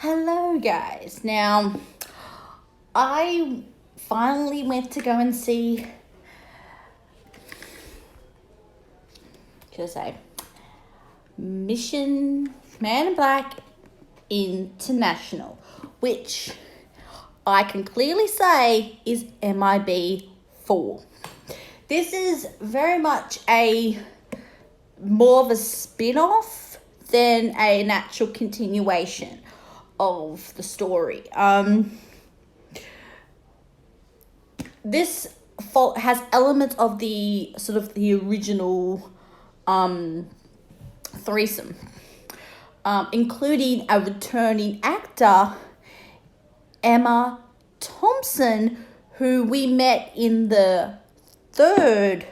Hello, guys. Now, I finally went to go and see, should I say, Mission Man in Black International, which I can clearly say is MIB 4. This is very much more of a spin-off than an actual continuation of the story. This has elements of the sort of the original threesome, including a returning actor, Emma Thompson, who we met in the third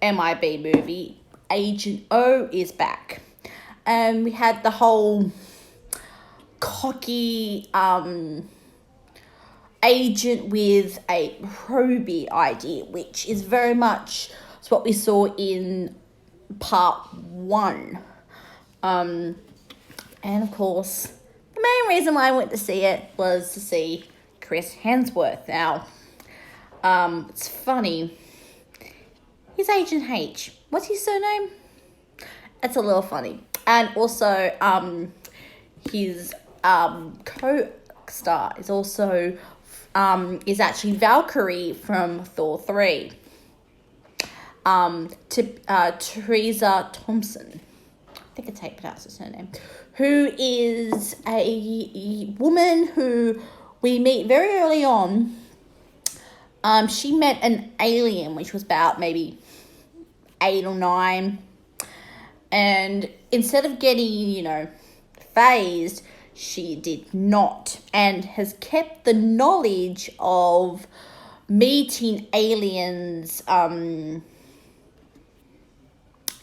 MIB movie. Agent O is back. And we had the whole cocky agent with a probie idea, which is very much what we saw in part 1. And of course, the main reason why I went to see it was to see Chris Hemsworth. Now, it's funny. He's Agent H. What's his surname? It's a little funny. And also, his co-star is also is actually Valkyrie from Thor 3. Teresa Thompson. I think it's how you pronounce her name. Who is a woman who we meet very early on. She met an alien, which was about maybe 8 or 9. And instead of getting, phased, she did not. And has kept the knowledge of meeting aliens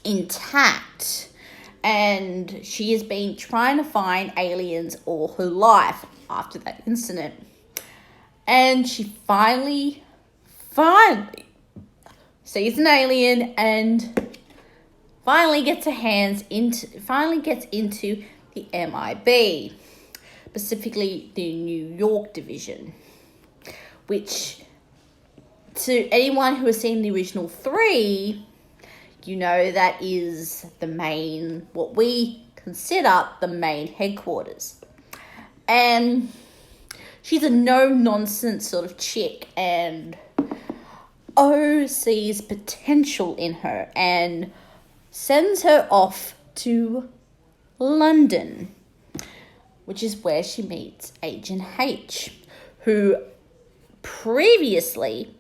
intact. And she has been trying to find aliens all her life after that incident. And she finally sees an alien and finally gets into the MIB, specifically the New York division, which to anyone who has seen the original 3, that is the main, what we consider the main headquarters. And she's a no-nonsense sort of chick, and O sees potential in her and sends her off to London, which is where she meets Agent H, who previously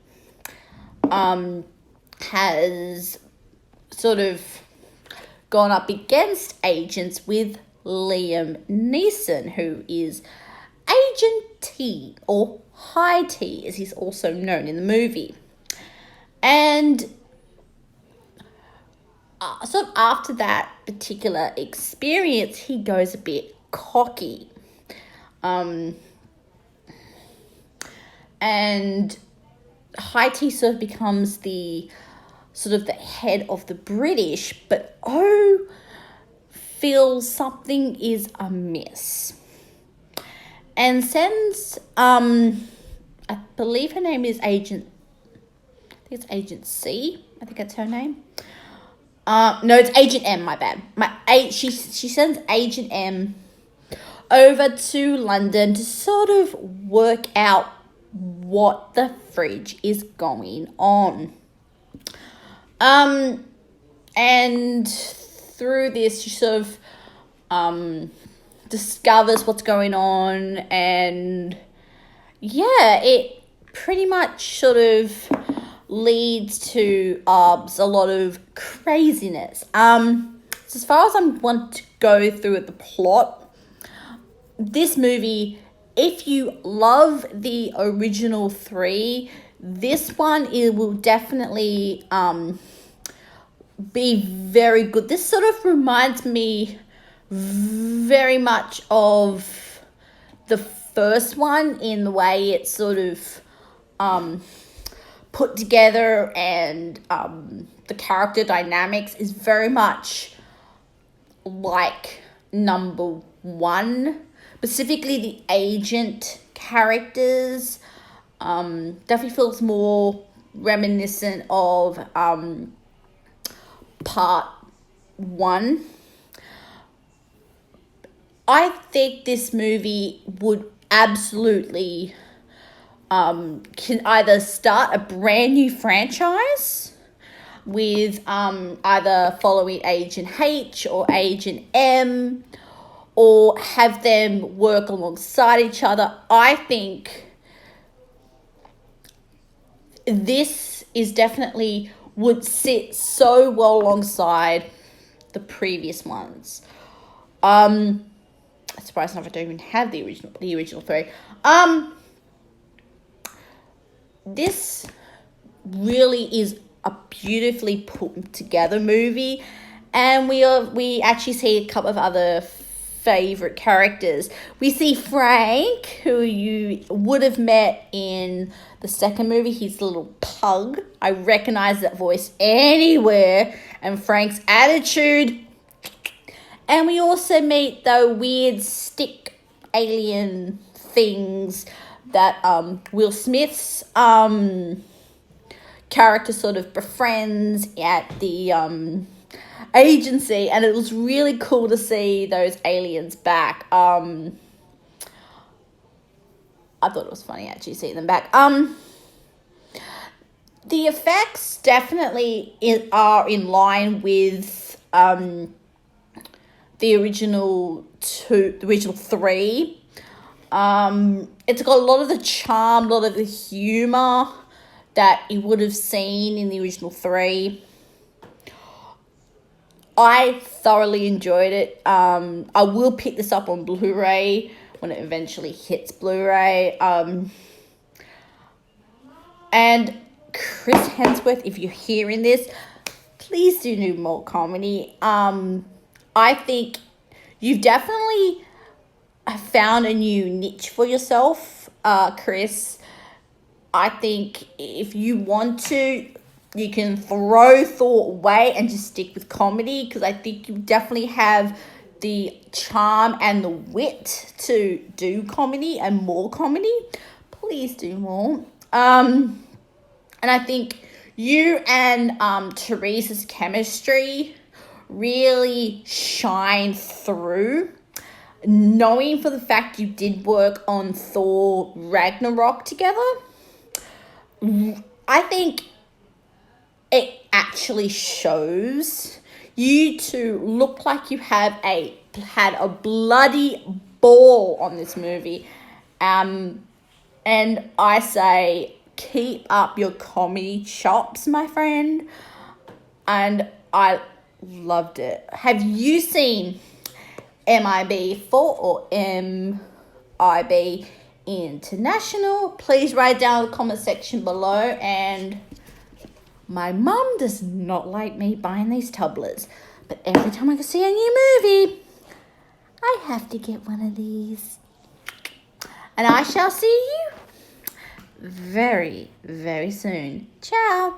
has sort of gone up against agents with Liam Neeson, who is Agent T, or High T, as he's also known in the movie. And sort of after that particular experience, he goes a bit cocky. And High T sort of becomes the head of the British, but O feels something is amiss. And sends, I believe her name is Agent C. I think that's her name. No, it's Agent M, my bad. She sends Agent M over to London to sort of work out what the fridge is going on. And through this, she sort of discovers what's going on, and it pretty much sort of leads to a lot of craziness. So as far as I want to go through the plot, this movie, if you love the original 3, this one, it will definitely be very good. This sort of reminds me very much of the first one in the way it's sort of put together, and the character dynamics is very much like number one, specifically the agent characters. Definitely feels more reminiscent of part one. I think this movie would absolutely can either start a brand new franchise with either following Agent H or Agent M, or have them work alongside each other. I think this is definitely would sit so well alongside the previous ones. Surprised enough, I don't even have the original three. This really is a beautifully put together movie, and we actually see a couple of other favorite characters. We see Frank, who you would have met in the second movie. He's the little pug. I recognize that voice anywhere, and Frank's attitude. And we also meet the weird stick alien things that Will Smith's character sort of befriends at the agency, and it was really cool to see those aliens back. I thought it was funny actually seeing them back. The effects definitely are in line with the original three. It's got a lot of the charm, a lot of the humor that you would have seen in the original three. I thoroughly enjoyed it. I will pick this up on Blu-ray when it eventually hits Blu-ray. And Chris Hemsworth, if you're hearing this, please do more comedy. I think you've definitely found a new niche for yourself, Chris. I think if you want to, you can throw Thor away and just stick with comedy, because I think you definitely have the charm and the wit to do comedy and more comedy. Please do more. And I think you and Teresa's chemistry really shine through, knowing for the fact you did work on Thor Ragnarok together. I think it actually shows. You two look like you have had a bloody ball on this movie. And I say, keep up your comedy chops, my friend. And I loved it. Have you seen MIB 4 or MIB International? Please write down in the comment section below. And my mum does not like me buying these tumblers, but every time I go see a new movie, I have to get one of these. And I shall see you very, very soon. Ciao.